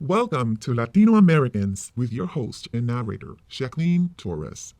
Welcome to LatinoAmericans with your host and narrator, Jacqueline Torres.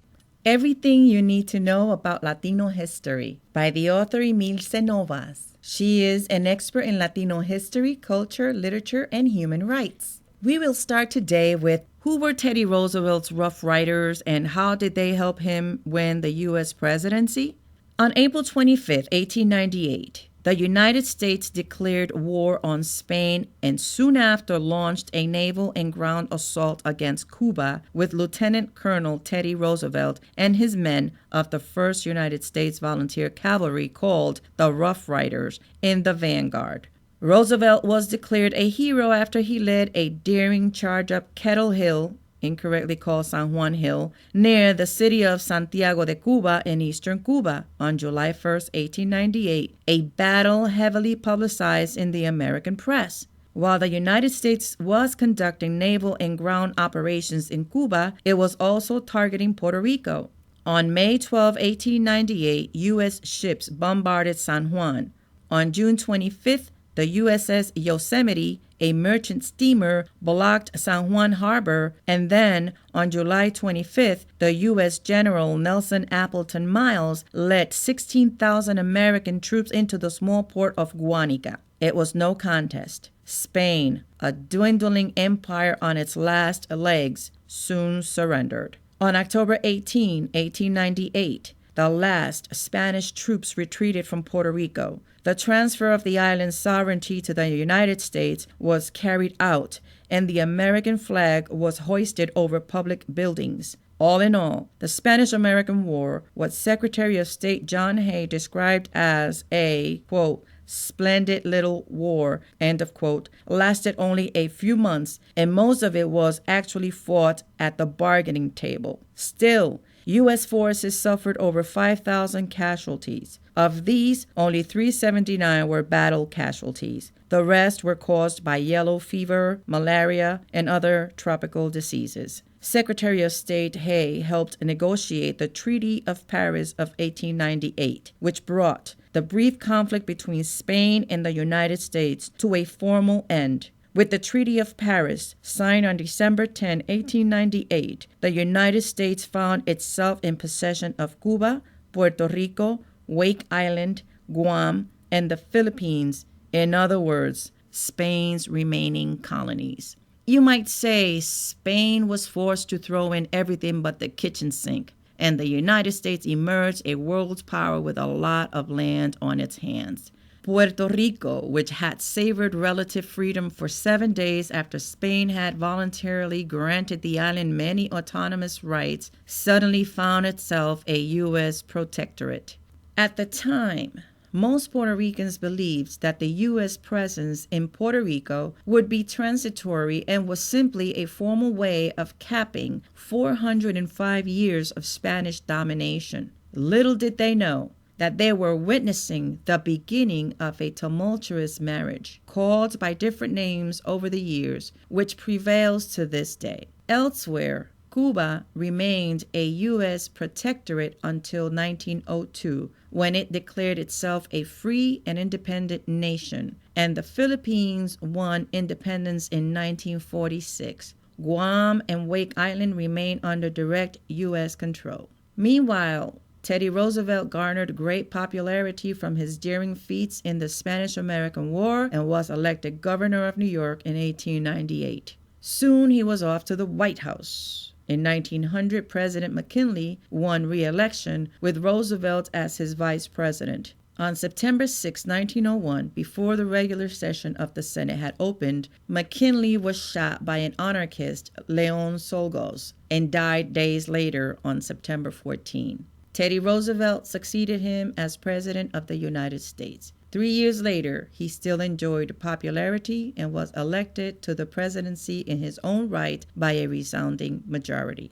Everything you need to know about Latino history by the author Emilce Novas. She is an expert in Latino history, culture, literature, and human rights. We will start today with who were Teddy Roosevelt's Rough Riders and how did they help him win the U.S. presidency? On April 25, 1898, the United States declared war on Spain and soon after launched a naval and ground assault against Cuba with Lieutenant Colonel Teddy Roosevelt and his men of the 1st United States Volunteer Cavalry called the Rough Riders in the vanguard. Roosevelt was declared a hero after he led a daring charge up Kettle Hill, incorrectly called San Juan Hill, near the city of Santiago de Cuba in eastern Cuba on July 1, 1898, a battle heavily publicized in the American press. While the United States was conducting naval and ground operations in Cuba, it was also targeting Puerto Rico. On May 12, 1898, U.S. ships bombarded San Juan. On June 25th, the USS Yosemite, a merchant steamer, blocked San Juan Harbor, and then on July 25th, the U.S. General Nelson Appleton Miles led 16,000 American troops into the small port of Guanica. It was no contest. Spain, a dwindling empire on its last legs, soon surrendered. On October 18, 1898, the last Spanish troops retreated from Puerto Rico. The transfer of the island's sovereignty to the United States was carried out, and the American flag was hoisted over public buildings. All in all, the Spanish-American War, what Secretary of State John Hay described as a, quote, splendid little war, end of quote, lasted only a few months, and most of it was actually fought at the bargaining table. Still, U.S. forces suffered over 5,000 casualties. Of these, only 379 were battle casualties. The rest were caused by yellow fever, malaria, and other tropical diseases. Secretary of State Hay helped negotiate the Treaty of Paris of 1898, which brought the brief conflict between Spain and the United States to a formal end. With the Treaty of Paris, signed on December 10, 1898, the United States found itself in possession of Cuba, Puerto Rico, Wake Island, Guam, and the Philippines, in other words, Spain's remaining colonies. You might say Spain was forced to throw in everything but the kitchen sink, and the United States emerged a world power with a lot of land on its hands. Puerto Rico, which had savored relative freedom for 7 days after Spain had voluntarily granted the island many autonomous rights, suddenly found itself a U.S. protectorate. At the time, most Puerto Ricans believed that the U.S. presence in Puerto Rico would be transitory and was simply a formal way of capping 405 years of Spanish domination. Little did they know that they were witnessing the beginning of a tumultuous marriage, called by different names over the years, which prevails to this day. Elsewhere, Cuba remained a U.S. protectorate until 1902, when it declared itself a free and independent nation, and the Philippines won independence in 1946. Guam and Wake Island remain under direct U.S. control. Meanwhile, Teddy Roosevelt garnered great popularity from his daring feats in the Spanish-American War and was elected governor of New York in 1898. Soon he was off to the White House. In 1900, President McKinley won re-election with Roosevelt as his vice president. On September 6, 1901, before the regular session of the Senate had opened, McKinley was shot by an anarchist, Leon Czolgosz, and died days later on September 14. Teddy Roosevelt succeeded him as President of the United States. 3 years later, he still enjoyed popularity and was elected to the presidency in his own right by a resounding majority.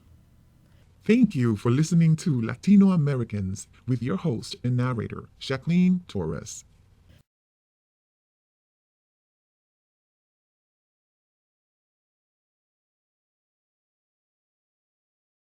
Thank you for listening to LatinoAmericans with your host and narrator, Jacqueline Torres.